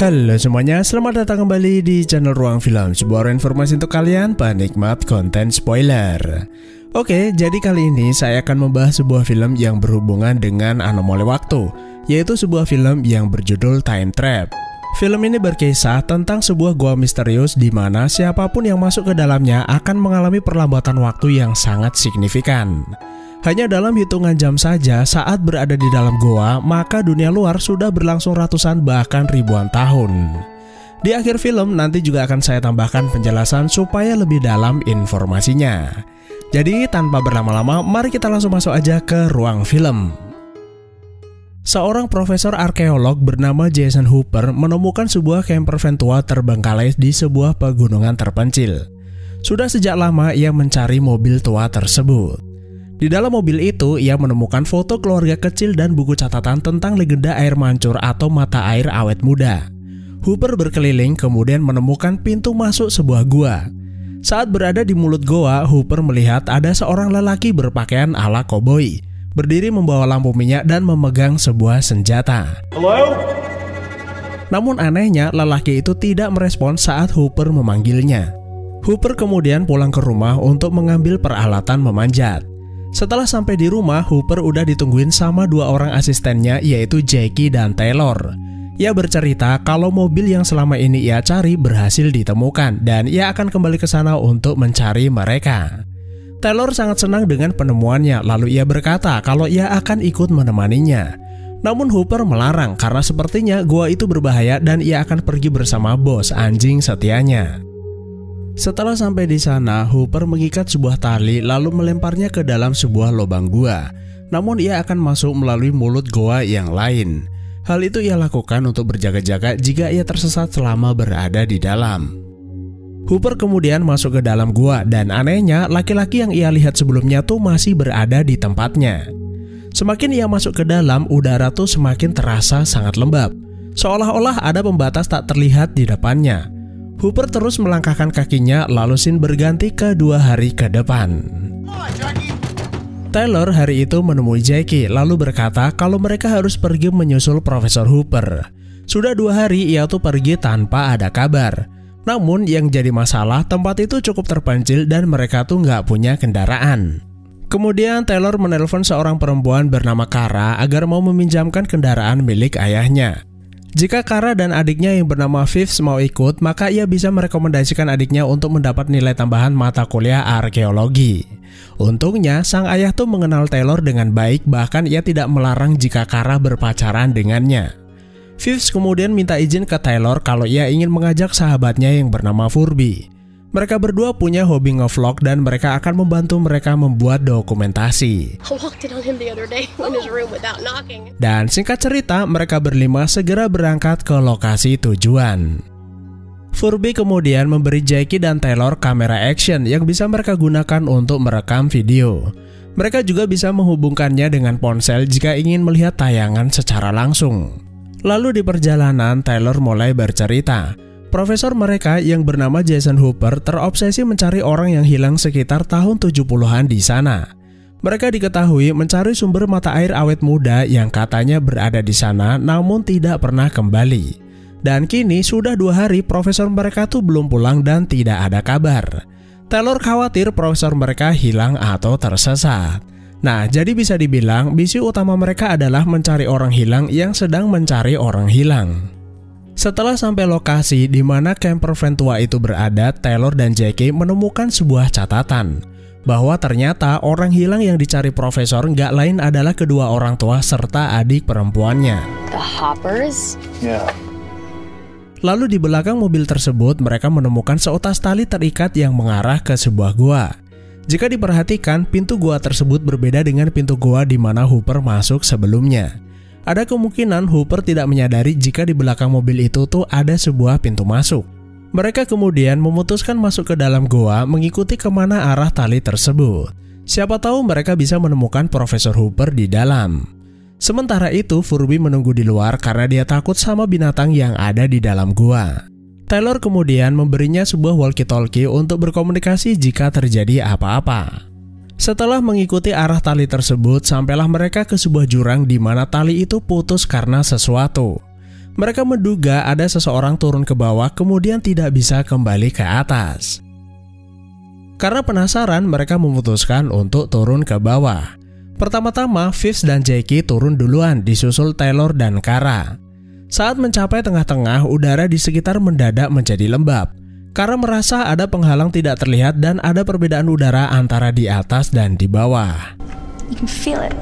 Halo semuanya, selamat datang kembali di channel Ruang Film, sebuah informasi untuk kalian penikmat konten spoiler. Oke, jadi kali ini saya akan membahas sebuah film yang berhubungan dengan anomali waktu, yaitu sebuah film yang berjudul Time Trap. Film ini berkisah tentang sebuah gua misterius di mana siapapun yang masuk ke dalamnya akan mengalami perlambatan waktu yang sangat signifikan. Hanya dalam hitungan jam saja saat berada di dalam goa, maka dunia luar sudah berlangsung ratusan bahkan ribuan tahun. Di akhir film nanti juga akan saya tambahkan penjelasan supaya lebih dalam informasinya. Jadi tanpa berlama-lama, mari kita langsung masuk aja ke ruang film. Seorang profesor arkeolog bernama Jason Hooper menemukan sebuah camper van tua terbengkalai di sebuah pegunungan terpencil. Sudah sejak lama ia mencari mobil tua tersebut. Di dalam mobil itu, ia menemukan foto keluarga kecil dan buku catatan tentang legenda air mancur atau mata air awet muda. Hooper berkeliling kemudian menemukan pintu masuk sebuah gua. Saat berada di mulut goa, Hooper melihat ada seorang lelaki berpakaian ala koboi, berdiri membawa lampu minyak dan memegang sebuah senjata. Hello? Namun anehnya, lelaki itu tidak merespon saat Hooper memanggilnya. Hooper kemudian pulang ke rumah untuk mengambil peralatan memanjat. Setelah sampai di rumah, Hooper udah ditungguin sama dua orang asistennya, yaitu Jackie dan Taylor. Ia bercerita kalau mobil yang selama ini ia cari berhasil ditemukan dan ia akan kembali ke sana untuk mencari mereka. Taylor sangat senang dengan penemuannya, lalu ia berkata kalau ia akan ikut menemaninya. Namun Hooper melarang karena sepertinya gua itu berbahaya dan ia akan pergi bersama bos anjing setianya. Setelah sampai di sana, Hooper mengikat sebuah tali lalu melemparnya ke dalam sebuah lubang gua. Namun ia akan masuk melalui mulut goa yang lain. Hal itu ia lakukan untuk berjaga-jaga jika ia tersesat selama berada di dalam. Hooper kemudian masuk ke dalam gua dan anehnya laki-laki yang ia lihat sebelumnya tuh masih berada di tempatnya. Semakin ia masuk ke dalam, udara tuh semakin terasa sangat lembab. Seolah-olah ada pembatas tak terlihat di depannya. Hooper terus melangkahkan kakinya lalu scene berganti ke 2 hari ke depan. Taylor hari itu menemui Jackie lalu berkata kalau mereka harus pergi menyusul Profesor Hooper. Sudah 2 hari ia tuh pergi tanpa ada kabar. Namun yang jadi masalah, tempat itu cukup terpencil dan mereka tuh nggak punya kendaraan. Kemudian Taylor menelpon seorang perempuan bernama Kara agar mau meminjamkan kendaraan milik ayahnya. Jika Kara dan adiknya yang bernama Vives mau ikut, maka ia bisa merekomendasikan adiknya untuk mendapat nilai tambahan mata kuliah arkeologi. Untungnya, sang ayah tuh mengenal Taylor dengan baik, bahkan ia tidak melarang jika Kara berpacaran dengannya. Vives kemudian minta izin ke Taylor kalau ia ingin mengajak sahabatnya yang bernama Furby. Mereka berdua punya hobi ngevlog dan mereka akan membantu mereka membuat dokumentasi. Dan singkat cerita, mereka berlima segera berangkat ke lokasi tujuan. Furby kemudian memberi Jackie dan Taylor kamera action yang bisa mereka gunakan untuk merekam video. Mereka juga bisa menghubungkannya dengan ponsel jika ingin melihat tayangan secara langsung. Lalu di perjalanan, Taylor mulai bercerita. Profesor mereka yang bernama Jason Hooper terobsesi mencari orang yang hilang sekitar tahun 70-an di sana. Mereka diketahui mencari sumber mata air awet muda yang katanya berada di sana namun tidak pernah kembali. Dan kini sudah 2 hari profesor mereka tuh belum pulang dan tidak ada kabar. Taylor khawatir profesor mereka hilang atau tersesat. Nah, jadi bisa dibilang misi utama mereka adalah mencari orang hilang yang sedang mencari orang hilang. Setelah sampai lokasi di mana camper van tua itu berada, Taylor dan Jackie menemukan sebuah catatan bahwa ternyata orang hilang yang dicari profesor nggak lain adalah kedua orang tua serta adik perempuannya. The Hoppers? Yeah. Lalu di belakang mobil tersebut mereka menemukan seutas tali terikat yang mengarah ke sebuah gua. Jika diperhatikan, pintu gua tersebut berbeda dengan pintu gua di mana Hooper masuk sebelumnya. Ada kemungkinan Hooper tidak menyadari jika di belakang mobil itu tuh ada sebuah pintu masuk. Mereka kemudian memutuskan masuk ke dalam goa mengikuti kemana arah tali tersebut. Siapa tahu mereka bisa menemukan Profesor Hooper di dalam. Sementara itu, Furby menunggu di luar karena dia takut sama binatang yang ada di dalam goa. Taylor kemudian memberinya sebuah walkie-talkie untuk berkomunikasi jika terjadi apa-apa. Setelah mengikuti arah tali tersebut, sampailah mereka ke sebuah jurang di mana tali itu putus karena sesuatu. Mereka menduga ada seseorang turun ke bawah kemudian tidak bisa kembali ke atas. Karena penasaran, mereka memutuskan untuk turun ke bawah. Pertama-tama, Fives dan Jackie turun duluan, disusul Taylor dan Kara. Saat mencapai tengah-tengah, udara di sekitar mendadak menjadi lembab. Kara merasa ada penghalang tidak terlihat dan ada perbedaan udara antara di atas dan di bawah. You can feel it.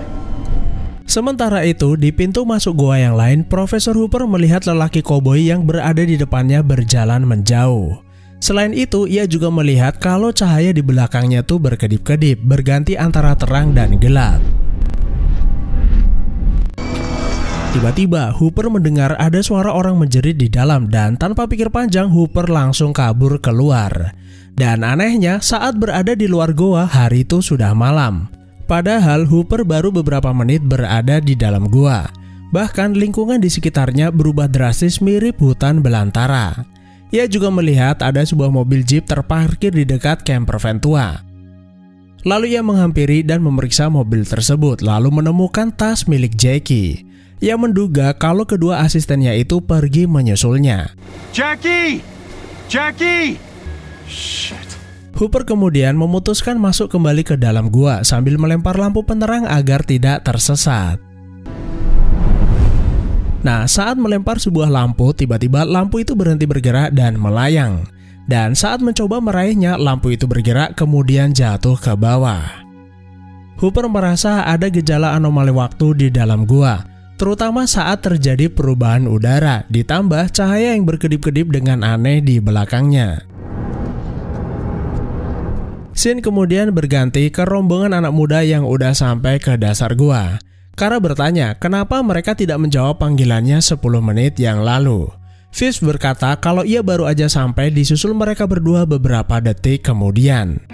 Sementara itu, di pintu masuk gua yang lain, Profesor Hooper melihat lelaki koboi yang berada di depannya berjalan menjauh. Selain itu, ia juga melihat kalau cahaya di belakangnya tuh berkedip-kedip, berganti antara terang dan gelap. Tiba-tiba, Hooper mendengar ada suara orang menjerit di dalam dan tanpa pikir panjang, Hooper langsung kabur keluar. Dan anehnya, saat berada di luar goa, hari itu sudah malam. Padahal Hooper baru beberapa menit berada di dalam gua. Bahkan lingkungan di sekitarnya berubah drastis mirip hutan belantara. Ia juga melihat ada sebuah mobil jeep terparkir di dekat camper van tua. Lalu ia menghampiri dan memeriksa mobil tersebut, lalu menemukan tas milik Jackie. Ia menduga kalau kedua asistennya itu pergi menyusulnya. Jackie! Jackie! Shit. Hooper kemudian memutuskan masuk kembali ke dalam gua sambil melempar lampu penerang agar tidak tersesat. Nah, saat melempar sebuah lampu, tiba-tiba lampu itu berhenti bergerak dan melayang. Dan saat mencoba meraihnya, lampu itu bergerak kemudian jatuh ke bawah. Hooper merasa ada gejala anomali waktu di dalam gua, terutama saat terjadi perubahan udara, ditambah cahaya yang berkedip-kedip dengan aneh di belakangnya. Scene kemudian berganti ke rombongan anak muda yang udah sampai ke dasar gua. Kara bertanya kenapa mereka tidak menjawab panggilannya 10 menit yang lalu. Fives berkata kalau ia baru aja sampai disusul mereka berdua beberapa detik kemudian.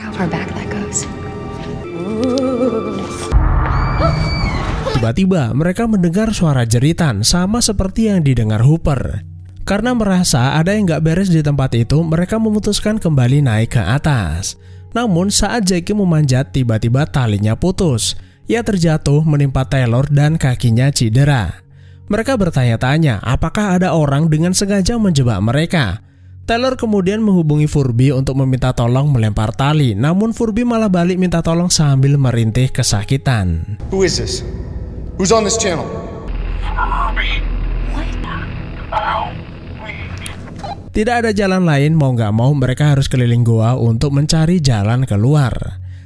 Tiba-tiba mereka mendengar suara jeritan sama seperti yang didengar Hooper. Karena merasa ada yang gak beres di tempat itu, mereka memutuskan kembali naik ke atas. Namun saat Jackie memanjat, tiba-tiba talinya putus. Ia terjatuh menimpa Taylor dan kakinya cedera. Mereka bertanya-tanya apakah ada orang dengan sengaja menjebak mereka. Taylor kemudian menghubungi Furby untuk meminta tolong melempar tali, namun Furby malah balik minta tolong sambil merintih kesakitan. Who is this? Who's on this channel? Furby. What? Help me. Tidak ada jalan lain, mau gak mau mereka harus keliling goa untuk mencari jalan keluar.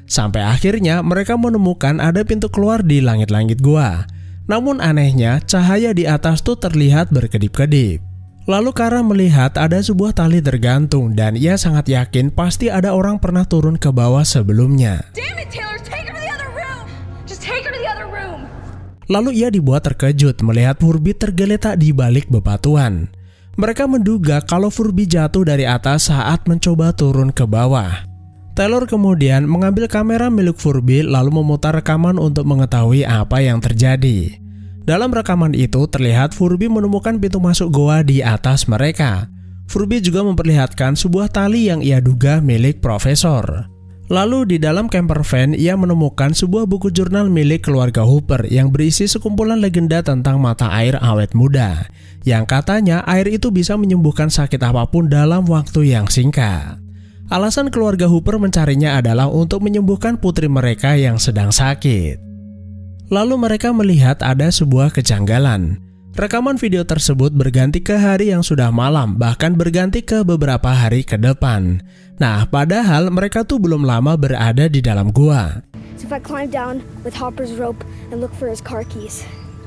Sampai akhirnya mereka menemukan ada pintu keluar di langit-langit goa. Namun anehnya cahaya di atas tuh terlihat berkedip-kedip. Lalu Kara melihat ada sebuah tali tergantung dan ia sangat yakin pasti ada orang pernah turun ke bawah sebelumnya. Damn it, Taylor, take her to the other room. Just take her to the other room. Lalu ia dibuat terkejut melihat Furby tergeletak di balik bebatuan. Mereka menduga kalau Furby jatuh dari atas saat mencoba turun ke bawah. Taylor kemudian mengambil kamera milik Furby lalu memutar rekaman untuk mengetahui apa yang terjadi. Dalam rekaman itu terlihat Furby menemukan pintu masuk goa di atas mereka. Furby juga memperlihatkan sebuah tali yang ia duga milik Profesor. Lalu di dalam camper van ia menemukan sebuah buku jurnal milik keluarga Hooper yang berisi sekumpulan legenda tentang mata air awet muda, yang katanya air itu bisa menyembuhkan sakit apapun dalam waktu yang singkat. Alasan keluarga Hooper mencarinya adalah untuk menyembuhkan putri mereka yang sedang sakit. Lalu mereka melihat ada sebuah kejanggalan. Rekaman video tersebut berganti ke hari yang sudah malam, bahkan berganti ke beberapa hari ke depan. Nah, padahal mereka tuh belum lama berada di dalam gua.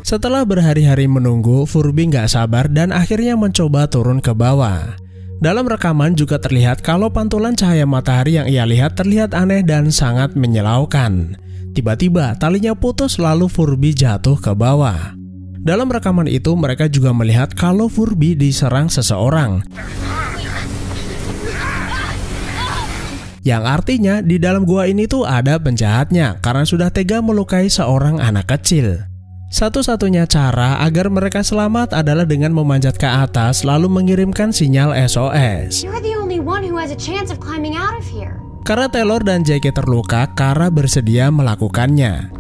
Setelah berhari-hari menunggu, Furby nggak sabar dan akhirnya mencoba turun ke bawah. Dalam rekaman juga terlihat kalau pantulan cahaya matahari yang ia lihat terlihat aneh dan sangat menyilaukan. Tiba-tiba talinya putus lalu Furby jatuh ke bawah. Dalam rekaman itu mereka juga melihat kalau Furby diserang seseorang. Yang artinya di dalam gua ini tuh ada penjahatnya karena sudah tega melukai seorang anak kecil. Satu-satunya cara agar mereka selamat adalah dengan memanjat ke atas lalu mengirimkan sinyal SOS. Karena Taylor dan Jackie terluka, Kara bersedia melakukannya.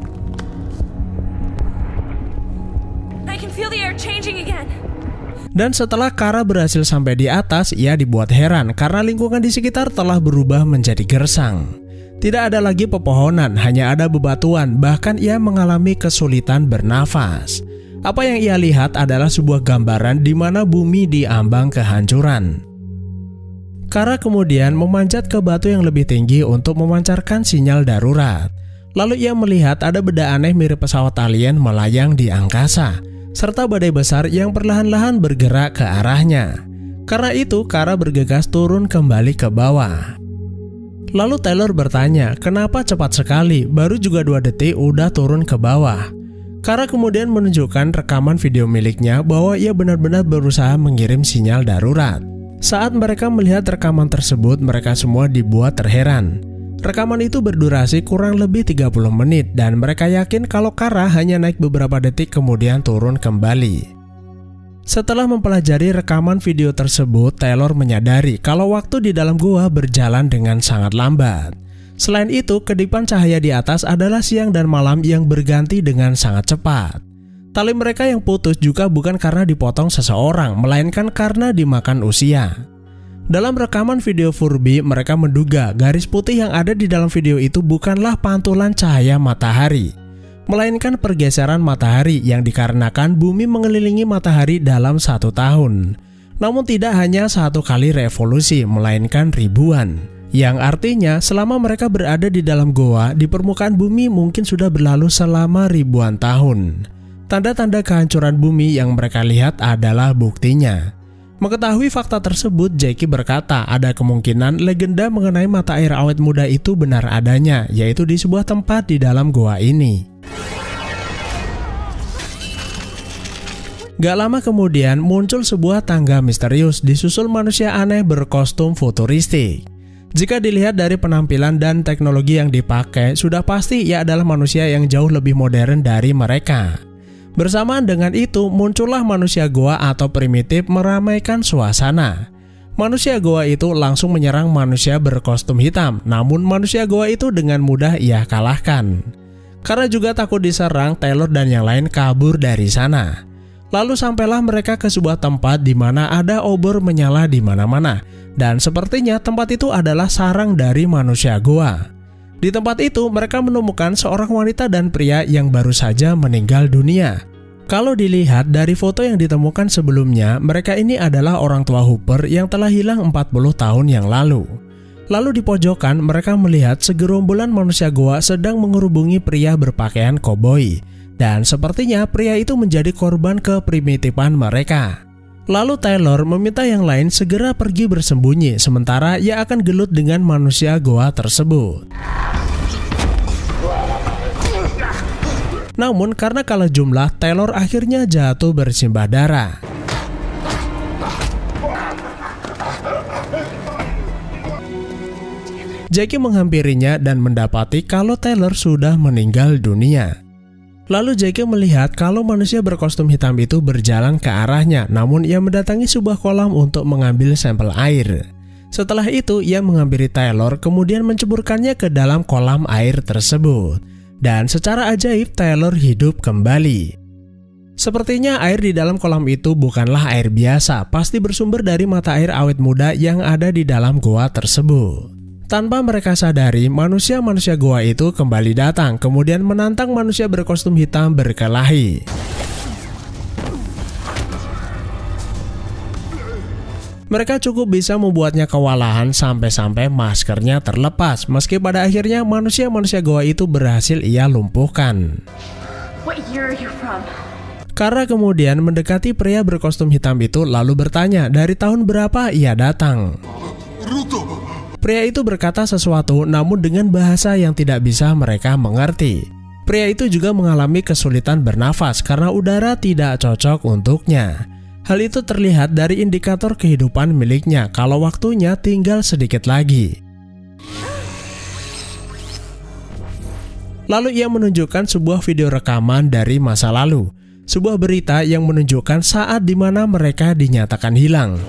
Dan setelah Kara berhasil sampai di atas, ia dibuat heran karena lingkungan di sekitar telah berubah menjadi gersang. Tidak ada lagi pepohonan, hanya ada bebatuan, bahkan ia mengalami kesulitan bernafas. Apa yang ia lihat adalah sebuah gambaran di mana bumi diambang kehancuran. Kara kemudian memanjat ke batu yang lebih tinggi untuk memancarkan sinyal darurat. Lalu ia melihat ada benda aneh mirip pesawat alien melayang di angkasa, serta badai besar yang perlahan-lahan bergerak ke arahnya. Karena itu, Kara bergegas turun kembali ke bawah. Lalu Taylor bertanya, kenapa cepat sekali, baru juga 2 detik udah turun ke bawah. Kara kemudian menunjukkan rekaman video miliknya bahwa ia benar-benar berusaha mengirim sinyal darurat. Saat mereka melihat rekaman tersebut, mereka semua dibuat terheran. Rekaman itu berdurasi kurang lebih 30 menit dan mereka yakin kalau Kara hanya naik beberapa detik kemudian turun kembali. Setelah mempelajari rekaman video tersebut, Taylor menyadari kalau waktu di dalam gua berjalan dengan sangat lambat. Selain itu, kedipan cahaya di atas adalah siang dan malam yang berganti dengan sangat cepat. Tali mereka yang putus juga bukan karena dipotong seseorang, melainkan karena dimakan usia. Dalam rekaman video Furby, mereka menduga garis putih yang ada di dalam video itu bukanlah pantulan cahaya matahari, melainkan pergeseran matahari yang dikarenakan bumi mengelilingi matahari dalam 1 tahun. Namun tidak hanya 1 kali revolusi, melainkan ribuan. Yang artinya selama mereka berada di dalam goa, di permukaan bumi mungkin sudah berlalu selama ribuan tahun. Tanda-tanda kehancuran bumi yang mereka lihat adalah buktinya. Mengetahui fakta tersebut, Jackie berkata ada kemungkinan legenda mengenai mata air awet muda itu benar adanya, yaitu di sebuah tempat di dalam goa ini. Gak lama kemudian muncul sebuah tangga misterius disusul manusia aneh berkostum futuristik. Jika dilihat dari penampilan dan teknologi yang dipakai, sudah pasti ia adalah manusia yang jauh lebih modern dari mereka. Bersamaan dengan itu, muncullah manusia goa atau primitif meramaikan suasana. Manusia goa itu langsung menyerang manusia berkostum hitam, namun manusia goa itu dengan mudah ia kalahkan. Karena juga takut diserang, Taylor dan yang lain kabur dari sana. Lalu sampailah mereka ke sebuah tempat di mana ada obor menyala di mana-mana, dan sepertinya tempat itu adalah sarang dari manusia goa. Di tempat itu mereka menemukan seorang wanita dan pria yang baru saja meninggal dunia. Kalau dilihat dari foto yang ditemukan sebelumnya, mereka ini adalah orang tua Hooper yang telah hilang 40 tahun yang lalu. Lalu di pojokan mereka melihat segerombolan manusia goa sedang mengerubungi pria berpakaian koboi. Dan sepertinya pria itu menjadi korban keprimitifan mereka. Lalu Taylor meminta yang lain segera pergi bersembunyi, sementara ia akan gelut dengan manusia goa tersebut. Namun karena kalah jumlah, Taylor akhirnya jatuh bersimbah darah. Jackie menghampirinya dan mendapati kalau Taylor sudah meninggal dunia. Lalu Jackie melihat kalau manusia berkostum hitam itu berjalan ke arahnya, namun ia mendatangi sebuah kolam untuk mengambil sampel air. Setelah itu ia menghampiri Taylor kemudian menceburkannya ke dalam kolam air tersebut. Dan secara ajaib Taylor hidup kembali. Sepertinya air di dalam kolam itu bukanlah air biasa, pasti bersumber dari mata air awet muda yang ada di dalam goa tersebut. Tanpa mereka sadari, manusia-manusia goa itu kembali datang, kemudian menantang manusia berkostum hitam berkelahi. Mereka cukup bisa membuatnya kewalahan sampai-sampai maskernya terlepas, meski pada akhirnya manusia-manusia goa itu berhasil ia lumpuhkan. What year are you from? Kara kemudian mendekati pria berkostum hitam itu lalu bertanya dari tahun berapa ia datang. Pria itu berkata sesuatu namun dengan bahasa yang tidak bisa mereka mengerti. Pria itu juga mengalami kesulitan bernafas karena udara tidak cocok untuknya. Hal itu terlihat dari indikator kehidupan miliknya kalau waktunya tinggal sedikit lagi. Lalu ia menunjukkan sebuah video rekaman dari masa lalu. Sebuah berita yang menunjukkan saat dimana mereka dinyatakan hilang.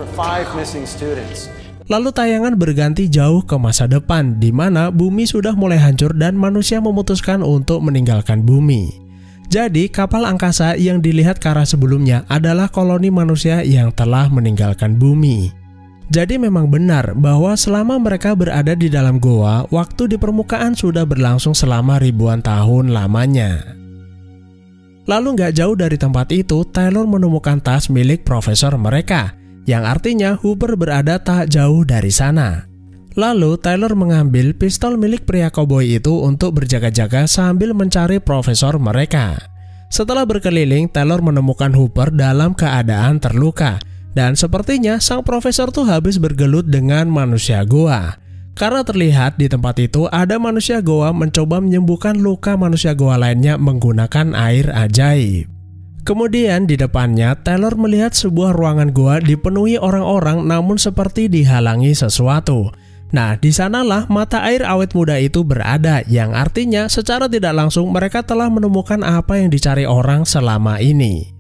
Lalu tayangan berganti jauh ke masa depan di mana bumi sudah mulai hancur dan manusia memutuskan untuk meninggalkan bumi. Jadi kapal angkasa yang dilihat ke arah sebelumnya adalah koloni manusia yang telah meninggalkan bumi. Jadi memang benar bahwa selama mereka berada di dalam goa, waktu di permukaan sudah berlangsung selama ribuan tahun lamanya. Lalu nggak jauh dari tempat itu, Taylor menemukan tas milik profesor mereka, yang artinya Hooper berada tak jauh dari sana. Lalu Taylor mengambil pistol milik pria koboi itu untuk berjaga-jaga sambil mencari profesor mereka. Setelah berkeliling, Taylor menemukan Hooper dalam keadaan terluka. Dan sepertinya sang profesor tuh habis bergelut dengan manusia goa. Karena terlihat di tempat itu ada manusia goa mencoba menyembuhkan luka manusia goa lainnya menggunakan air ajaib. Kemudian di depannya, Taylor melihat sebuah ruangan goa dipenuhi orang-orang namun seperti dihalangi sesuatu. Nah, di sanalah mata air awet muda itu berada, yang artinya secara tidak langsung mereka telah menemukan apa yang dicari orang selama ini.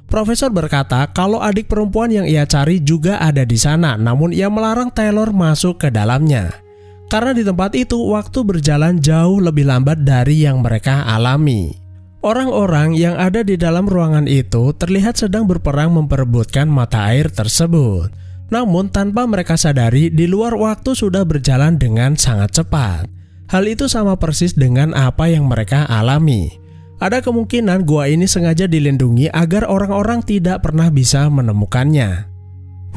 Profesor berkata kalau adik perempuan yang ia cari juga ada di sana, namun ia melarang Taylor masuk ke dalamnya. Karena di tempat itu waktu berjalan jauh lebih lambat dari yang mereka alami. Orang-orang yang ada di dalam ruangan itu terlihat sedang berperang memperebutkan mata air tersebut. Namun tanpa mereka sadari, di luar waktu sudah berjalan dengan sangat cepat. Hal itu sama persis dengan apa yang mereka alami. Ada kemungkinan gua ini sengaja dilindungi agar orang-orang tidak pernah bisa menemukannya.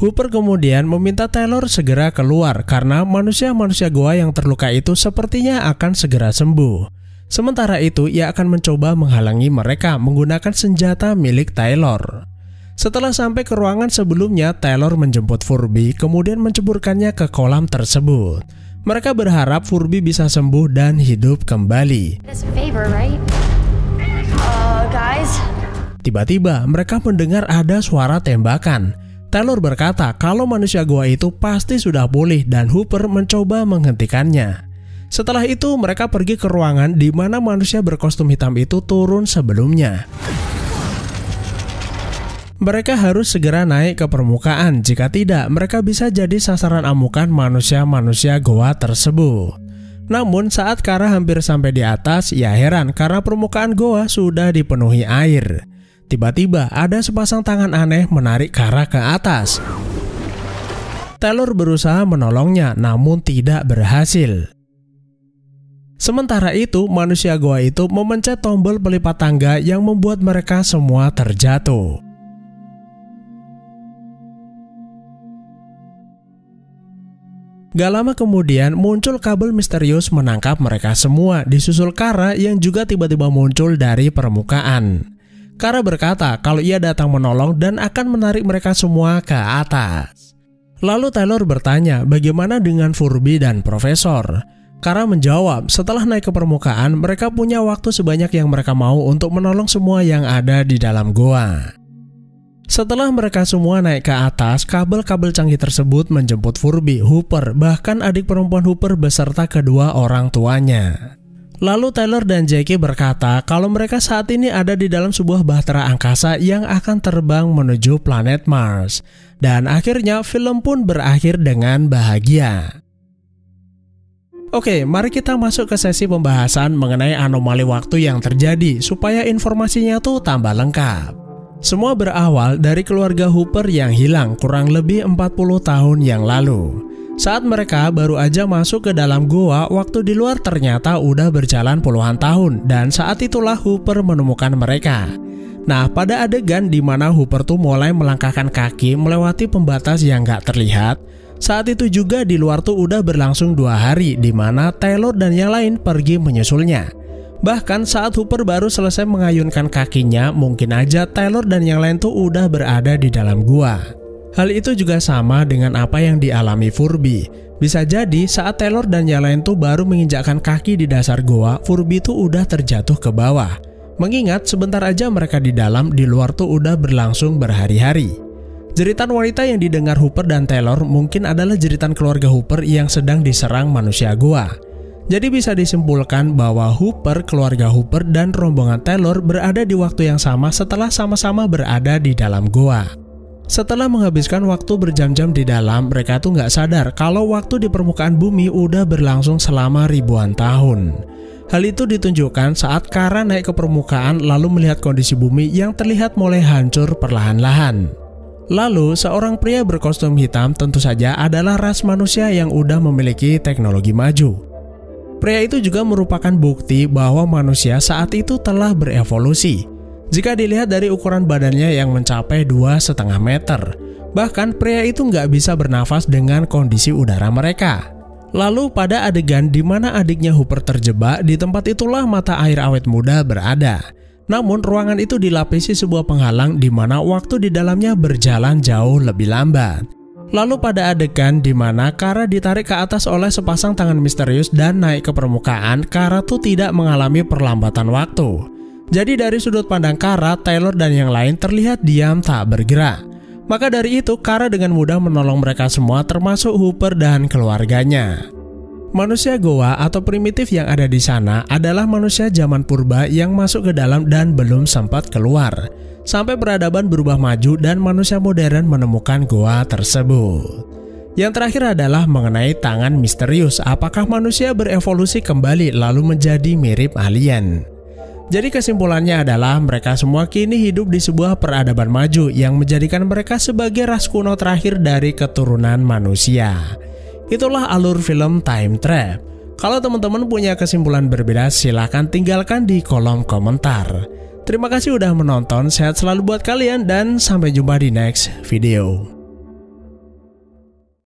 Hooper kemudian meminta Taylor segera keluar karena manusia-manusia gua yang terluka itu sepertinya akan segera sembuh. Sementara itu, ia akan mencoba menghalangi mereka menggunakan senjata milik Taylor. Setelah sampai ke ruangan sebelumnya, Taylor menjemput Furby kemudian menceburkannya ke kolam tersebut. Mereka berharap Furby bisa sembuh dan hidup kembali. Tiba-tiba mereka mendengar ada suara tembakan. Taylor berkata kalau manusia goa itu pasti sudah pulih dan Hooper mencoba menghentikannya. Setelah itu mereka pergi ke ruangan di mana manusia berkostum hitam itu turun sebelumnya. Mereka harus segera naik ke permukaan, jika tidak mereka bisa jadi sasaran amukan manusia-manusia goa tersebut. Namun saat Kara hampir sampai di atas, ia heran karena permukaan goa sudah dipenuhi air. Tiba-tiba ada sepasang tangan aneh menarik Kara ke atas. Taylor berusaha menolongnya namun tidak berhasil. Sementara itu manusia goa itu memencet tombol pelipat tangga yang membuat mereka semua terjatuh. Gak lama kemudian muncul kabel misterius menangkap mereka semua, disusul Kara yang juga tiba-tiba muncul dari permukaan. Kara berkata kalau ia datang menolong dan akan menarik mereka semua ke atas. Lalu Taylor bertanya bagaimana dengan Furby dan Profesor. Kara menjawab setelah naik ke permukaan mereka punya waktu sebanyak yang mereka mau untuk menolong semua yang ada di dalam goa. Setelah mereka semua naik ke atas, kabel-kabel canggih tersebut menjemput Furby, Hooper, bahkan adik perempuan Hooper beserta kedua orang tuanya. Lalu Taylor dan Jackie berkata kalau mereka saat ini ada di dalam sebuah bahtera angkasa yang akan terbang menuju planet Mars. Dan akhirnya film pun berakhir dengan bahagia. Oke, mari kita masuk ke sesi pembahasan mengenai anomali waktu yang terjadi supaya informasinya tuh tambah lengkap. Semua berawal dari keluarga Hooper yang hilang kurang lebih 40 tahun yang lalu. Saat mereka baru aja masuk ke dalam goa, waktu di luar ternyata udah berjalan puluhan tahun dan saat itulah Hooper menemukan mereka. Nah, pada adegan di mana Hooper tuh mulai melangkahkan kaki melewati pembatas yang gak terlihat, saat itu juga di luar tuh udah berlangsung 2 hari di mana Taylor dan yang lain pergi menyusulnya. Bahkan saat Hooper baru selesai mengayunkan kakinya, mungkin aja Taylor dan yang lain tuh udah berada di dalam gua. Hal itu juga sama dengan apa yang dialami Furby. Bisa jadi saat Taylor dan yang lain tuh baru menginjakkan kaki di dasar gua, Furby tuh udah terjatuh ke bawah. Mengingat sebentar aja mereka di dalam, di luar tuh udah berlangsung berhari-hari. Jeritan wanita yang didengar Hooper dan Taylor mungkin adalah jeritan keluarga Hooper yang sedang diserang manusia gua. Jadi bisa disimpulkan bahwa Hooper, keluarga Hooper, dan rombongan Taylor berada di waktu yang sama setelah sama-sama berada di dalam goa. Setelah menghabiskan waktu berjam-jam di dalam, mereka tuh nggak sadar kalau waktu di permukaan bumi udah berlangsung selama ribuan tahun. Hal itu ditunjukkan saat Kara naik ke permukaan lalu melihat kondisi bumi yang terlihat mulai hancur perlahan-lahan. Lalu, seorang pria berkostum hitam tentu saja adalah ras manusia yang udah memiliki teknologi maju. Pria itu juga merupakan bukti bahwa manusia saat itu telah berevolusi. Jika dilihat dari ukuran badannya yang mencapai 2,5 meter, bahkan pria itu nggak bisa bernafas dengan kondisi udara mereka. Lalu pada adegan di mana adiknya Hooper terjebak, di tempat itulah mata air awet muda berada. Namun ruangan itu dilapisi sebuah penghalang di mana waktu di dalamnya berjalan jauh lebih lambat. Lalu pada adegan di mana Kara ditarik ke atas oleh sepasang tangan misterius dan naik ke permukaan, Kara tuh tidak mengalami perlambatan waktu. Jadi dari sudut pandang Kara, Taylor dan yang lain terlihat diam tak bergerak. Maka dari itu Kara dengan mudah menolong mereka semua termasuk Hooper dan keluarganya. Manusia Goa atau primitif yang ada di sana adalah manusia zaman purba yang masuk ke dalam dan belum sempat keluar. Sampai peradaban berubah maju dan manusia modern menemukan goa tersebut. Yang terakhir adalah mengenai tangan misterius. Apakah manusia berevolusi kembali lalu menjadi mirip alien? Jadi kesimpulannya adalah mereka semua kini hidup di sebuah peradaban maju yang menjadikan mereka sebagai ras kuno terakhir dari keturunan manusia. Itulah alur film Time Trap. Kalau teman-teman punya kesimpulan berbeda, silahkan tinggalkan di kolom komentar. Terima kasih udah menonton, sehat selalu buat kalian dan sampai jumpa di next video.